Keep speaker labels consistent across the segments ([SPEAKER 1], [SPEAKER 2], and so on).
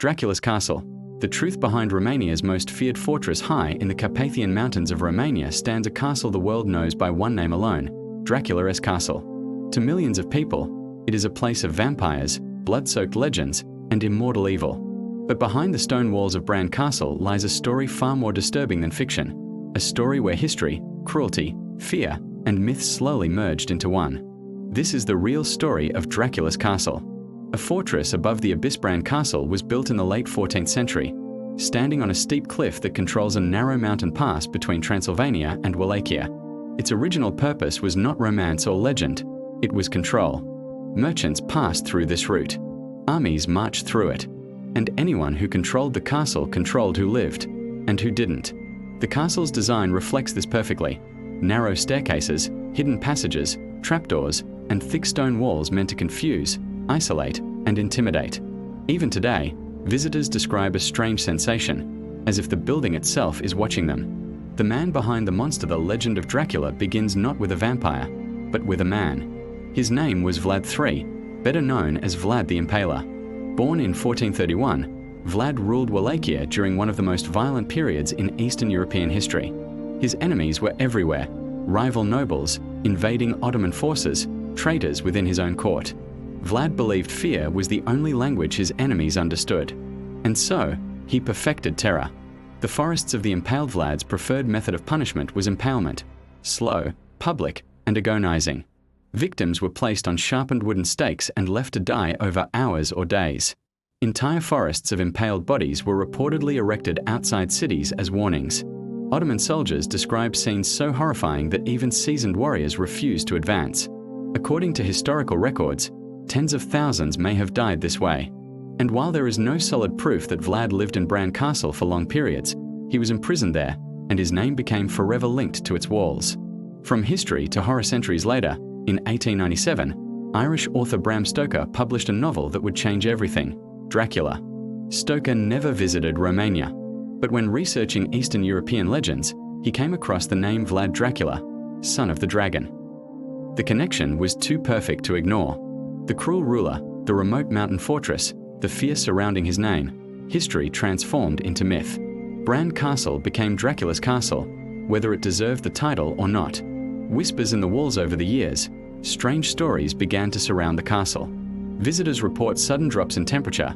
[SPEAKER 1] Dracula's Castle. The truth behind Romania's most feared fortress high in the Carpathian Mountains of Romania stands a castle the world knows by one name alone, Dracula's Castle. To millions of people, it is a place of vampires, blood-soaked legends, and immortal evil. But behind the stone walls of Bran Castle lies a story far more disturbing than fiction. A story where history, cruelty, fear, and myth slowly merged into one. This is the real story of Dracula's Castle. A fortress above the abyss. Bran Castle was built in the late 14th century, standing on a steep cliff that controls a narrow mountain pass between Transylvania and Wallachia. Its original purpose was not romance or legend, it was control. Merchants passed through this route. Armies marched through it. And anyone who controlled the castle controlled who lived, and who didn't. The castle's design reflects this perfectly. Narrow staircases, hidden passages, trapdoors, and thick stone walls meant to confuse, isolate, and intimidate. Even today, visitors describe a strange sensation, as if the building itself is watching them. The man behind the monster. The legend of Dracula begins not with a vampire, but with a man. His name was Vlad III, better known as Vlad the Impaler. Born in 1431, Vlad ruled Wallachia during one of the most violent periods in Eastern European history. His enemies were everywhere: rival nobles, invading Ottoman forces, traitors within his own court. Vlad believed fear was the only language his enemies understood. And so, he perfected terror. The forests of the impaled. Vlad's preferred method of punishment was impalement: slow, public, and agonizing. Victims were placed on sharpened wooden stakes and left to die over hours or days. Entire forests of impaled bodies were reportedly erected outside cities as warnings. Ottoman soldiers described scenes so horrifying that even seasoned warriors refused to advance. According to historical records, tens of thousands may have died this way. And while there is no solid proof that Vlad lived in Bran Castle for long periods, he was imprisoned there, and his name became forever linked to its walls. From history to horror. Centuries later, in 1897, Irish author Bram Stoker published a novel that would change everything: Dracula. Stoker never visited Romania, but when researching Eastern European legends, he came across the name Vlad Dracula, son of the dragon. The connection was too perfect to ignore. The cruel ruler, the remote mountain fortress, the fear surrounding his name, history transformed into myth. Bran Castle became Dracula's Castle, whether it deserved the title or not. Whispers in the walls. Over the years, strange stories began to surround the castle. Visitors report sudden drops in temperature,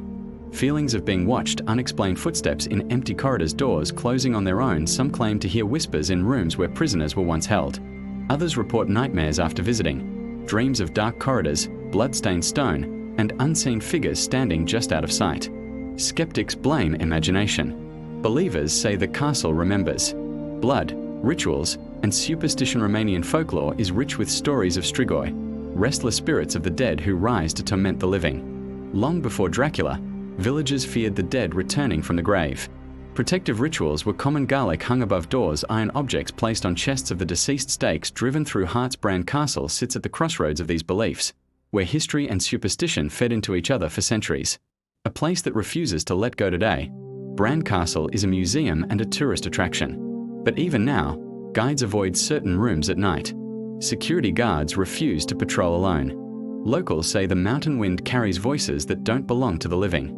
[SPEAKER 1] feelings of being watched, unexplained footsteps in empty corridors, doors closing on their own. Some claim to hear whispers in rooms where prisoners were once held. Others report nightmares after visiting, dreams of dark corridors, blood-stained stone, and unseen figures standing just out of sight. Skeptics blame imagination. Believers say the castle remembers. Blood, rituals, and superstition. Romanian folklore is rich with stories of strigoi, restless spirits of the dead who rise to torment the living. Long before Dracula, villagers feared the dead returning from the grave. Protective rituals were common: garlic hung above doors, iron objects placed on chests of the deceased, stakes driven through hearts. Bran Castle sits at the crossroads of these beliefs, where history and superstition fed into each other for centuries. A place that refuses to let go today. Bran Castle is a museum and a tourist attraction. But even now, guides avoid certain rooms at night. Security guards refuse to patrol alone. Locals say the mountain wind carries voices that don't belong to the living.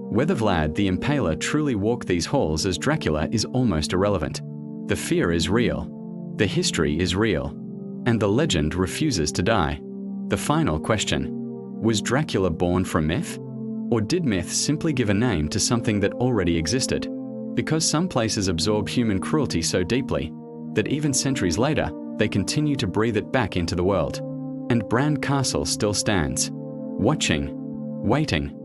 [SPEAKER 1] Whether Vlad the Impaler truly walked these halls as Dracula is almost irrelevant. The fear is real, the history is real, and the legend refuses to die. The final question: was Dracula born from myth? Or did myth simply give a name to something that already existed? Because some places absorb human cruelty so deeply that even centuries later, they continue to breathe it back into the world. And Bran Castle still stands, watching, waiting,